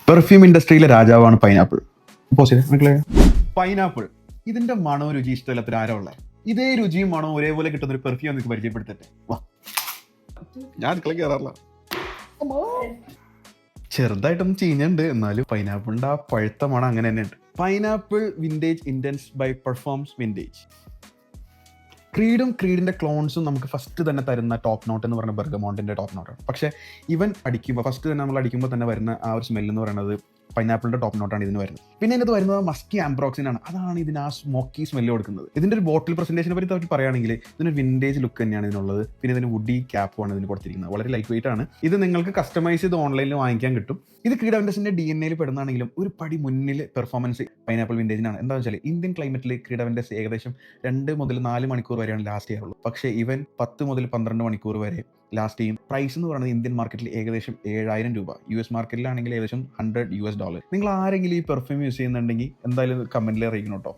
Perfume ഇൻഡസ്ട്രിയിലെ രാജാവാണ് pineapple. Pineapple ഇതിന്റെ മണവും രുചി ഇഷ്ടമില്ലാത്ത ആരോ ഉള്ളത്. ഇതേ രുചിയും മണവും ഒരേപോലെ കിട്ടുന്ന ഒരു പെർഫ്യൂം നിങ്ങൾക്ക് പരിചയപ്പെടുത്തട്ടെ. വാ, ഞാൻ അടുക്കള കയറാറില്ല. ചെറുതായിട്ടൊന്നും ചീഞ്ഞുണ്ട്, എന്നാലും പൈനാപ്പിളിന്റെ ആ പഴുത്ത മണം അങ്ങനെ തന്നെ ഉണ്ട്. Pineapple vintage intense by performs vintage. ക്രീഡിന്റെ ക്ലോൺസും നമുക്ക് ഫസ്റ്റ് തന്നെ തരുന്ന ടോപ്പ് നോട്ട് എന്ന് പറയുന്നത് ബെർഗമോണ്ടിന്റെ ടോപ്പ് നോട്ടാണ്. പക്ഷേ ഇവൻ അടിക്കുമ്പോൾ ഫസ്റ്റ് തന്നെ നമ്മൾ അടിക്കുമ്പോൾ തന്നെ വരുന്ന ആ ഒരു സ്മെല്ല് എന്ന് പറയുന്നത് പൈനാപ്പിളിന്റെ ടോപ്പ് നോട്ടാണ് ഇതിന് വരുന്നത്. പിന്നെ ഇതിനകത്ത് വരുന്നത് മസ്കി ആംബ്രോക്സിൻ ആണ്. അതാണ് ഇതിന് ആ സ്മോക്കി സ്മെല്ല് കൊടുക്കുന്നത്. ഇതിന്റെ ഒരു ബോട്ടിൽ പ്രസന്റേഷനെ പറ്റി പറയുകയാണെങ്കിൽ ഇതിനൊരു വിന്റേജ് ലുക്ക് തന്നെയാണ് ഇതിനുള്ളത്. പിന്നെ ഇതിന് വുഡി ക്യാപ്പുമാണ് ഇതിന് കൊടുത്തിരിക്കുന്നത്. വളരെ ലൈറ്റ് വെയിറ്റ് ആണ്. ഇത് നിങ്ങൾക്ക് കസ്റ്റമൈസ് ചെയ്ത് ഓൺലൈനിൽ വാങ്ങിക്കാൻ കിട്ടും. ഇത് ക്രീഡ് അവന്റസിന്റെ DNA പെടുന്നതാണെങ്കിലും ഒരു പടി മുന്നിൽ പെർഫോമൻസ് പൈനാപ്പിൾ വിന്റേജിനാണ്. എന്താണെന്ന് വെച്ചാൽ ഇന്ത്യൻ ക്ലൈമറ്റിൽ ക്രീഡ് അവന്റസ് ഏകദേശം 2 മുതൽ 4 മണിക്കൂർ വരെയാണ് ലാസ്റ്റ് ചെയ്യാറുള്ളൂ. പക്ഷേ ഇവൻ 10 മുതൽ 12 മണിക്കൂർ വരെ ലാസ്റ്റ് ചെയ്യും. പ്രൈസ് എന്ന് പറയുന്നത് ഇന്ത്യൻ മാർക്കറ്റിൽ ഏകദേശം 7000 രൂപ, US മാർക്കറ്റിലാണെങ്കിൽ ഏകദേശം $100. നിങ്ങൾ ആരെങ്കിലും ഈ പെർഫ്യൂം യൂസ് ചെയ്യുന്നുണ്ടെങ്കിൽ എന്തായാലും കമന്റിൽ അറിയിക്കണം കേട്ടോ.